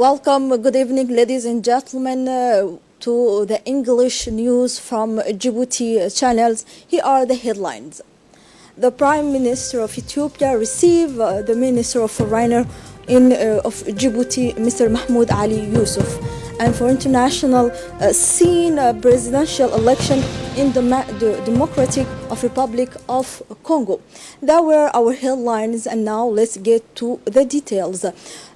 Welcome, good evening, ladies and gentlemen, to the English news from Djibouti channels. Here are the headlines. The Prime Minister of Ethiopia received the Minister of Foreign of Djibouti, Mr. Mahmoud Ali Yusuf. And for international scene, presidential election in the Democratic Republic of Congo. That were our headlines, and now let's get to the details.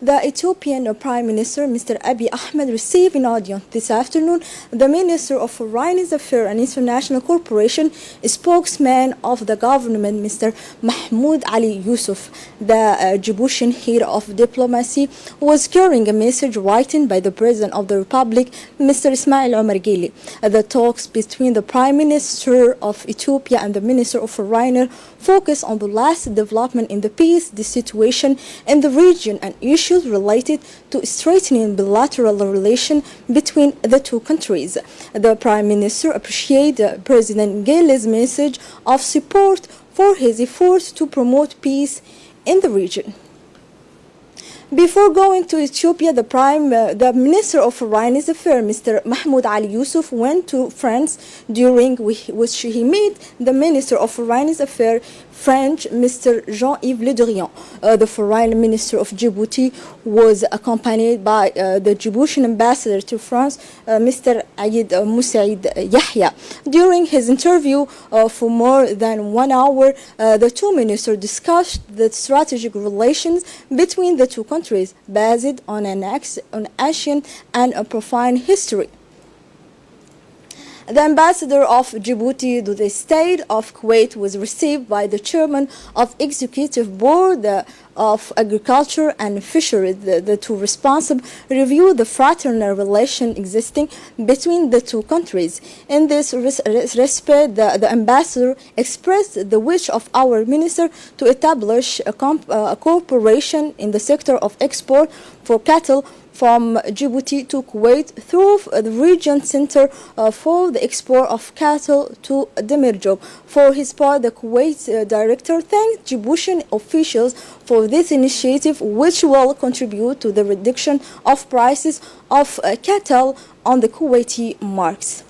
The Ethiopian Prime Minister, Mr. Abiy Ahmed, received in audience this afternoon the Minister of Foreign Affairs and International Cooperation, spokesman of the government, Mr. Mahmoud Ali Yusuf. The Djiboutian head of diplomacy was carrying a message written by the President of the Republic, Mr. Ismail Omar Guelleh. The talks between the Prime Minister of Ethiopia and the Minister of Foreign focus on the last development in the peace, the situation in the region, and issues related to strengthening bilateral relations between the two countries. The Prime Minister appreciated President Guelleh's message of support for his efforts to promote peace in the region. Before going to Ethiopia, the Minister of Foreign Affairs, Mr. Mahmoud Ali Yusuf, went to France, during which he met the Minister of Foreign Affairs, French, Mr. Jean-Yves Le Drian. The Foreign Minister of Djibouti was accompanied by the Djiboutian ambassador to France, Mr. Aïd Moussaïd Yahya. During his interview for more than 1 hour, the two ministers discussed the strategic relations between the two countries based on an ancient and a profound history. The ambassador of Djibouti to the state of Kuwait was received by the chairman of Executive Board of Agriculture and Fisheries. The two responsible reviewed the fraternal relation existing between the two countries. In this respect, the ambassador expressed the wish of our minister to establish a cooperation in the sector of export for cattle from Djibouti to Kuwait through the region center for the export of cattle to Demirjob. For his part, the Kuwait director thanked Djiboutian officials for this initiative, which will contribute to the reduction of prices of cattle on the Kuwaiti markets.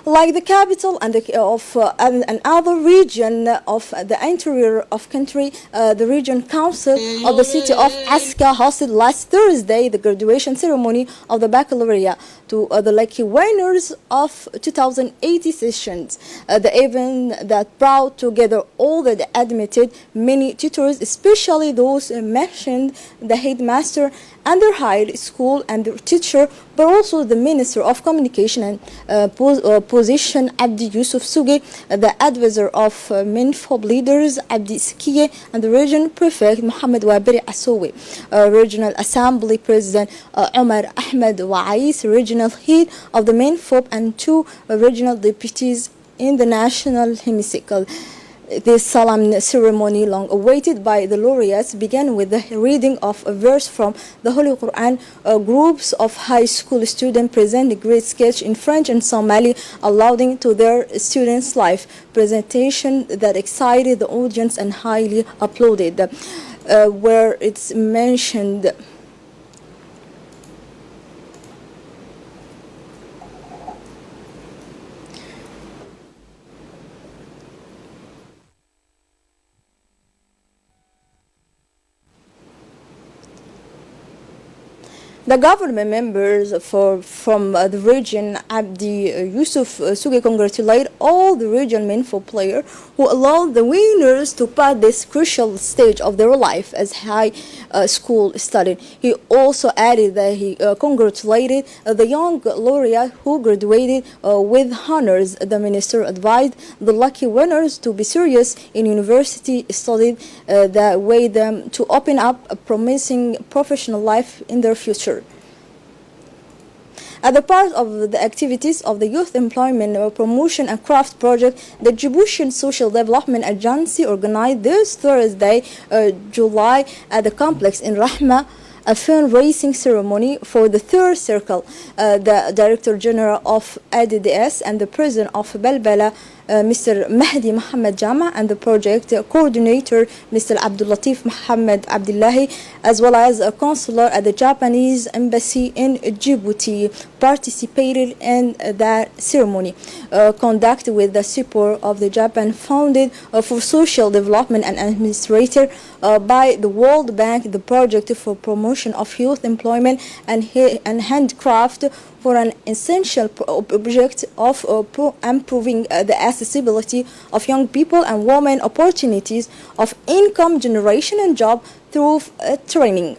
Like the capital and another region of the interior of country, the region council of the city of Aska hosted last Thursday the graduation ceremony of the baccalaureate to the lucky winners of 2080 sessions. The event that brought together all the admitted many tutors, especially those mentioned, the headmaster and their high school and their teacher, but also the Minister of Communication and Position, Abdi Yusuf Suge, the advisor of Minfob leaders, Abdi Skiye, and the region prefect, Mohamed Waberi Asowe, regional assembly president, Omar Ahmed Wa'ais, regional head of the Minfob, and two regional deputies in the national hemicycle. This solemn ceremony, long awaited by the laureates, began with the reading of a verse from the Holy Quran. Groups of high school students present a great sketch in French and Somali, alluding to their students' life presentation that excited the audience and highly applauded, where it's mentioned. The government members from the region, Abdi Yusuf Suge, congratulate all the region Minfo players who allowed the winners to pass this crucial stage of their life as high school study. He also added that he congratulated the young laureate who graduated with honors. The minister advised the lucky winners to be serious in university study that way them to open up a promising professional life in their future. As a part of the activities of the Youth Employment Promotion and Craft Project, the Djiboutian Social Development Agency organized this Thursday, July, at the complex in Rahma, a fundraising ceremony for the third circle. The Director General of ADDS and the President of Balbala Mr. Mahdi Mohammed Jama, and the project coordinator, Mr. Abdul Latif Mohammed Abdullahi, as well as a consular at the Japanese embassy in Djibouti, participated in that ceremony, conducted with the support of the Japan Founded for Social Development and administrator by the World Bank. The project for promotion of youth employment and handcraft for an essential object of improving the accessibility of young people and women, opportunities of income generation and job through training.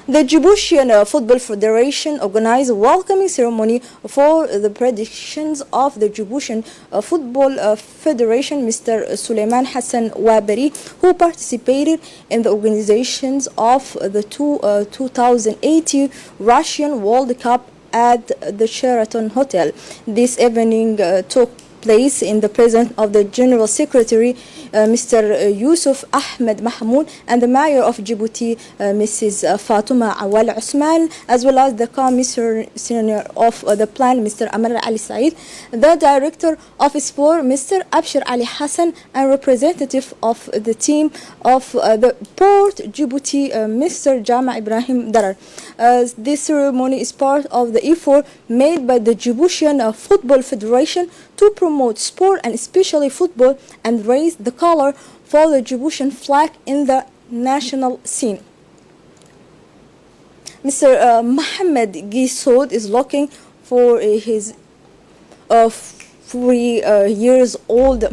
The Djiboutian Football Federation organized a welcoming ceremony for the predictions of the Djiboutian Football Federation, Mr. Suleiman Hassan Waberi, who participated in the organizations of the 2018 Russian World Cup at the Sheraton Hotel. This evening took place in the presence of the General Secretary, Mr. Yusuf Ahmed Mahmoud, and the Mayor of Djibouti, Mrs. Fatuma Awal Usman, as well as the Commissioner of the Plan, Mr. Amar Ali Said, the Director of Sport, Mr. Abshir Ali Hassan, and representative of the team of the Port Djibouti, Mr. Jama Ibrahim Darar. This ceremony is part of the effort made by the Djiboutian Football Federation to promote sport and especially football and raise the color for the Djiboutian flag in the national scene. Mr. Mohamed Gisoud is looking for his 3 years old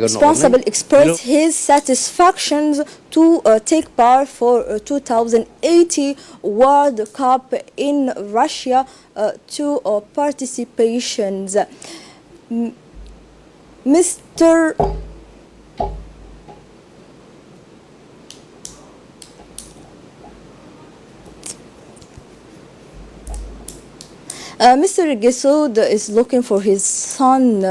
responsible expressed his satisfactions to take part for 2080 World Cup in Russia to participations. Mr. Mr. Gisoud is looking for his son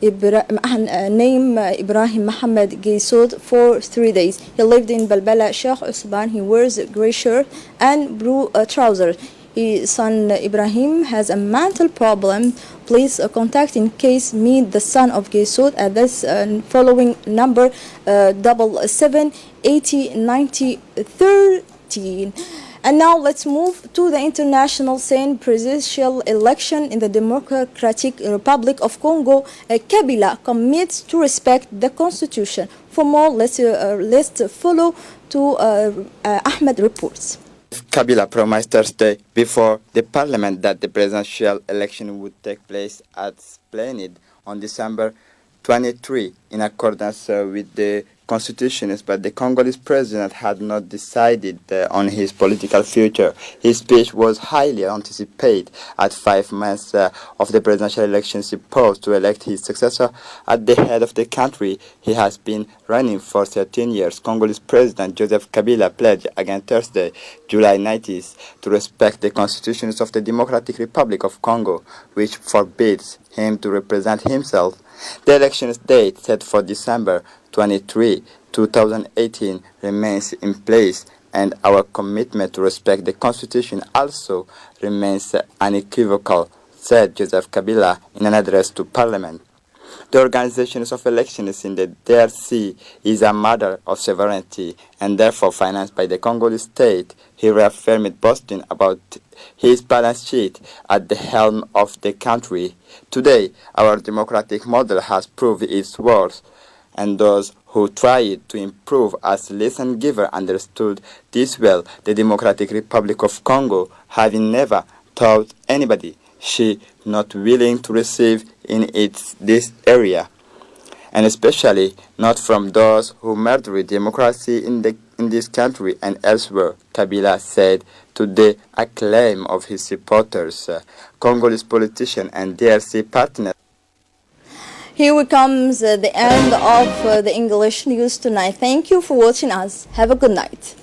name Ibrahim Mohammed Gisoud for 3 days. He lived in Balbala Sheikh Usman. He wears a gray shirt and blue trousers. His son Ibrahim has a mental problem. Please contact in case meet the son of Gisoud at this following number 77 80 90 13. And now let's move to the international scene. Presidential election in the Democratic Republic of Congo. Kabila commits to respect the constitution. For more, let's follow to Ahmed reports. Kabila promised Thursday before the parliament that the presidential election would take place as planned on December 23 in accordance with the constitution, but the Congolese president had not decided on his political future. His speech was highly anticipated at 5 months of the presidential election supposed to elect his successor at the head of the country. He has been running for 13 years. Congolese President Joseph Kabila pledged again Thursday, July 19th, to respect the constitutions of the Democratic Republic of Congo, which forbids him to represent himself. The election date set for December 23, 2018 remains in place, and our commitment to respect the Constitution also remains unequivocal, said Joseph Kabila in an address to Parliament. The organization of elections in the DRC is a matter of sovereignty and therefore financed by the Congolese state. He reaffirmed boasting about his balance sheet at the helm of the country. Today, our democratic model has proved its worth, and those who tried to improve as lesson giver understood this well. The Democratic Republic of Congo, having never taught anybody, she not willing to receive in this area, and especially not from those who murdered democracy in this country and elsewhere, Kabila said to the acclaim of his supporters, Congolese politicians and DRC partners. Here comes the end of the English news tonight. Thank you for watching us. Have a good night.